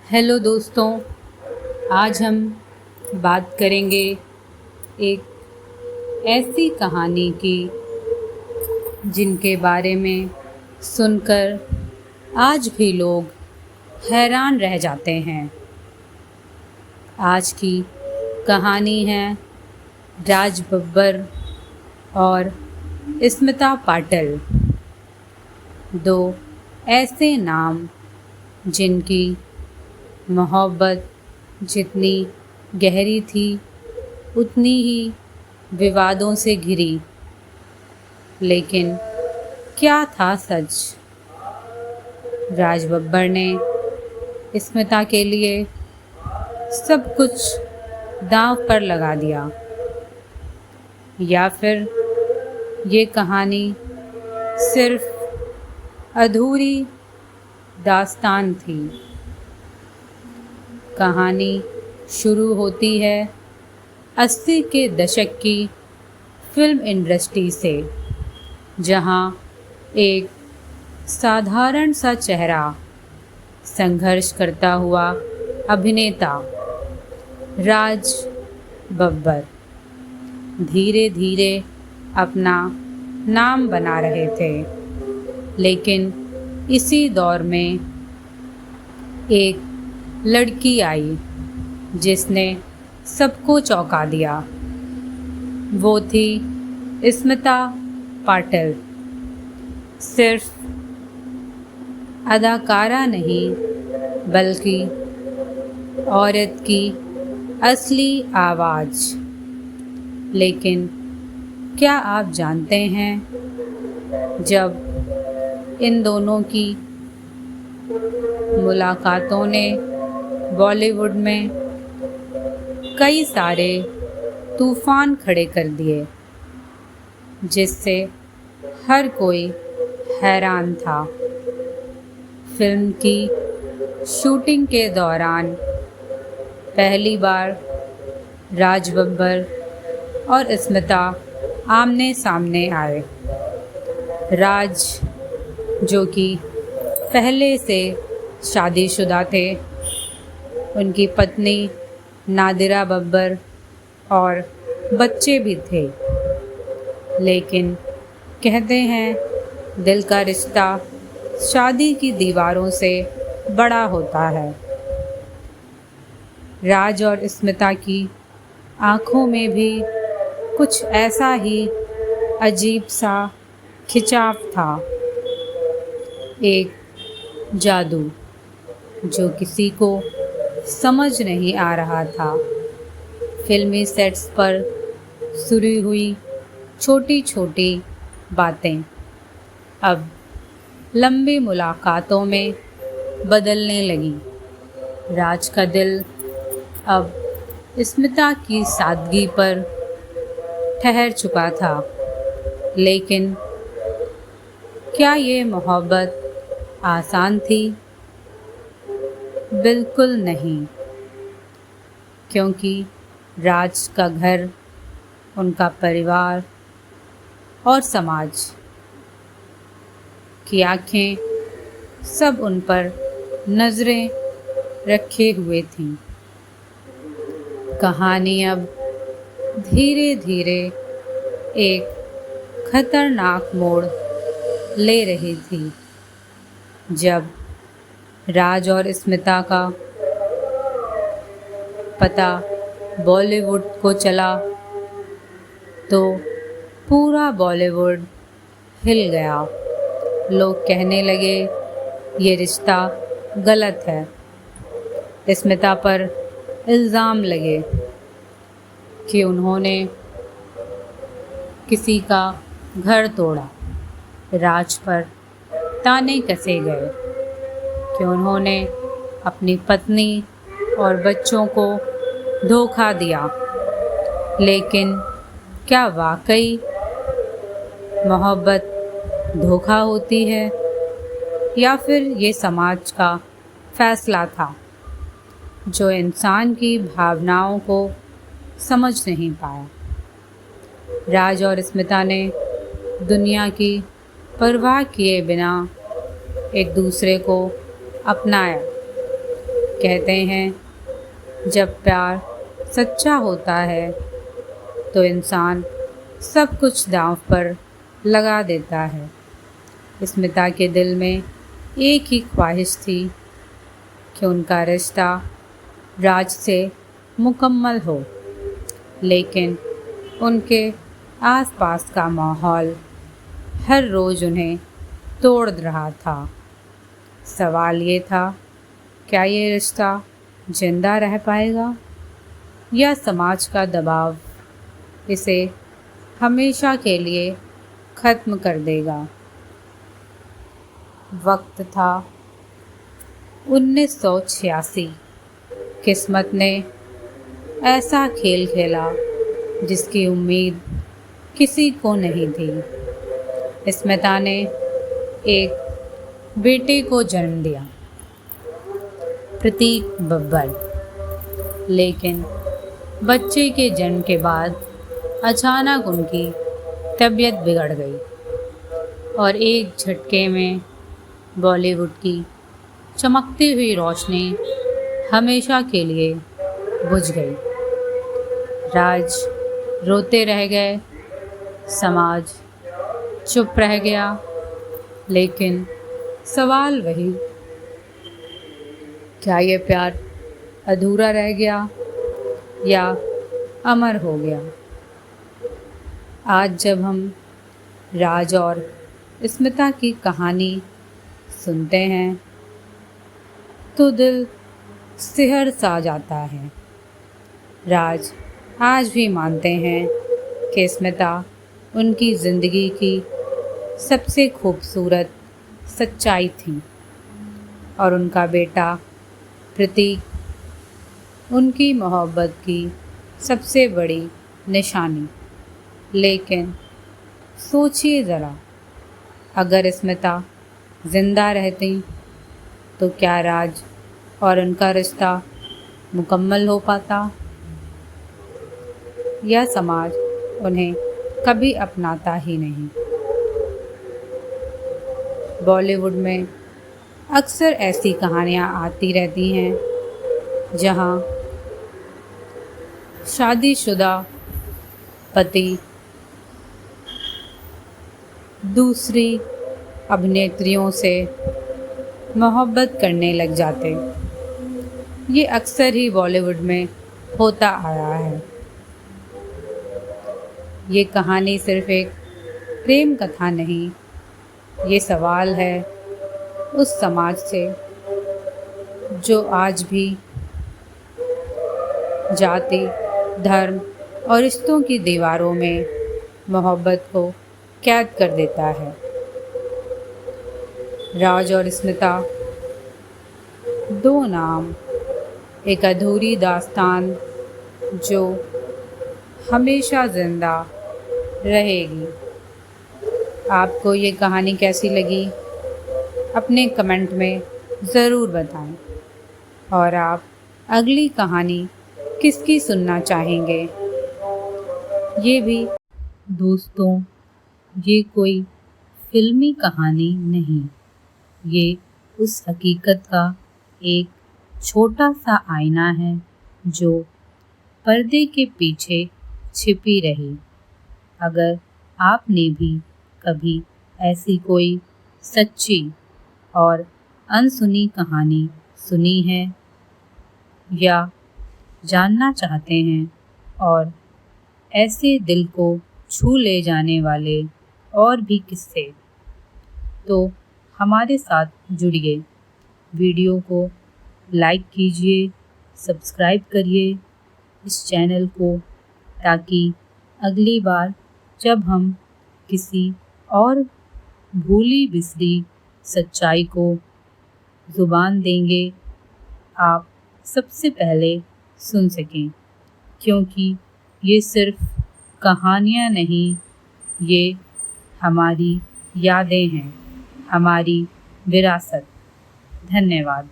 Hello दोस्तों, आज हम बात करेंगे एक ऐसी कहानी की जिनके बारे में सुनकर आज भी लोग हैरान रह जाते हैं। आज की कहानी है राज बब्बर और स्मिता पाटिल, दो ऐसे नाम जिनकी मोहब्बत जितनी गहरी थी उतनी ही विवादों से घिरी। लेकिन क्या था सच? राज बब्बर ने स्मिता के लिए सब कुछ दांव पर लगा दिया, या फिर ये कहानी सिर्फ अधूरी दास्तान थी? कहानी शुरू होती है 80 के दशक की फिल्म इंडस्ट्री से, जहां एक साधारण सा चेहरा संघर्ष करता हुआ अभिनेता राज बब्बर धीरे धीरे अपना नाम बना रहे थे। लेकिन इसी दौर में एक लड़की आई जिसने सबको चौंका दिया। वो थी स्मिता पाटिल। सिर्फ अदाकारा नहीं, बल्कि औरत की असली आवाज़। लेकिन क्या आप जानते हैं, जब इन दोनों की मुलाकातों ने बॉलीवुड में कई सारे तूफान खड़े कर दिए, जिससे हर कोई हैरान था। फिल्म की शूटिंग के दौरान पहली बार राज बब्बर और स्मिता आमने सामने आए। राज, जो कि पहले से शादीशुदा थे, उनकी पत्नी नादिरा बब्बर और बच्चे भी थे। लेकिन कहते हैं दिल का रिश्ता शादी की दीवारों से बड़ा होता है। राज और स्मिता की आँखों में भी कुछ ऐसा ही अजीब सा खिंचाव था, एक जादू जो किसी को समझ नहीं आ रहा था। फिल्मी सेट्स पर शुरू हुई छोटी छोटी बातें अब लंबी मुलाकातों में बदलने लगी। राज का दिल अब स्मिता की सादगी पर ठहर चुका था। लेकिन क्या ये मोहब्बत आसान थी? बिल्कुल नहीं, क्योंकि राज का घर, उनका परिवार और समाज की आँखें सब उन पर नज़रें रखे हुए थीं। कहानी अब धीरे धीरे एक खतरनाक मोड़ ले रही थी। जब राज और स्मिता का पता बॉलीवुड को चला तो पूरा बॉलीवुड हिल गया। लोग कहने लगे ये रिश्ता गलत है। स्मिता पर इल्ज़ाम लगे कि उन्होंने किसी का घर तोड़ा। राज पर ताने कसे गए कि उन्होंने अपनी पत्नी और बच्चों को धोखा दिया। लेकिन क्या वाकई मोहब्बत धोखा होती है, या फिर ये समाज का फैसला था जो इंसान की भावनाओं को समझ नहीं पाया? राज और स्मिता ने दुनिया की परवाह किए बिना एक दूसरे को अपनाया। कहते हैं जब प्यार सच्चा होता है तो इंसान सब कुछ दांव पर लगा देता है। स्मिता के दिल में एक ही ख्वाहिश थी कि उनका रिश्ता राज से मुकम्मल हो, लेकिन उनके आसपास का माहौल हर रोज़ उन्हें तोड़ रहा था। सवाल ये था, क्या ये रिश्ता जिंदा रह पाएगा या समाज का दबाव इसे हमेशा के लिए ख़त्म कर देगा। वक्त था 1986। किस्मत ने ऐसा खेल खेला जिसकी उम्मीद किसी को नहीं थी। स्मिता ने एक बेटे को जन्म दिया, प्रतीक बब्बर। लेकिन बच्चे के जन्म के बाद अचानक उनकी तबीयत बिगड़ गई और एक झटके में बॉलीवुड की चमकती हुई रोशनी हमेशा के लिए बुझ गई। राज रोते रह गए, समाज चुप रह गया, लेकिन सवाल वही, क्या ये प्यार अधूरा रह गया या अमर हो गया। आज जब हम राज और स्मिता की कहानी सुनते हैं तो दिल सिहर सा जाता है। राज आज भी मानते हैं कि स्मिता उनकी ज़िंदगी की सबसे खूबसूरत सच्चाई थी और उनका बेटा प्रतीक उनकी मोहब्बत की सबसे बड़ी निशानी। लेकिन सोचिए ज़रा, अगर स्मिता ज़िंदा रहती तो क्या राज और उनका रिश्ता मुकम्मल हो पाता या समाज उन्हें कभी अपनाता ही नहीं। बॉलीवुड में अक्सर ऐसी कहानियाँ आती रहती हैं जहाँ शादीशुदा पति दूसरी अभिनेत्रियों से मोहब्बत करने लग जाते। ये अक्सर ही बॉलीवुड में होता आया है। ये कहानी सिर्फ एक प्रेम कथा नहीं, ये सवाल है उस समाज से जो आज भी जाति, धर्म और रिश्तों की दीवारों में मोहब्बत को कैद कर देता है। राज और स्मिता, दो नाम, एक अधूरी दास्तान जो हमेशा ज़िंदा रहेगी। आपको ये कहानी कैसी लगी अपने कमेंट में ज़रूर बताएं और आप अगली कहानी किसकी सुनना चाहेंगे ये भी। दोस्तों, ये कोई फिल्मी कहानी नहीं, ये उस हकीकत का एक छोटा सा आईना है जो पर्दे के पीछे छिपी रही। अगर आपने भी कभी ऐसी कोई सच्ची और अनसुनी कहानी सुनी है या जानना चाहते हैं और ऐसे दिल को छू ले जाने वाले और भी किस्से, तो हमारे साथ जुड़िए। वीडियो को लाइक कीजिए, सब्सक्राइब करिए इस चैनल को, ताकि अगली बार जब हम किसी और भूली बिसरी सच्चाई को ज़ुबान देंगे, आप सबसे पहले सुन सकें। क्योंकि ये सिर्फ कहानियाँ नहीं, ये हमारी यादें हैं, हमारी विरासत। धन्यवाद।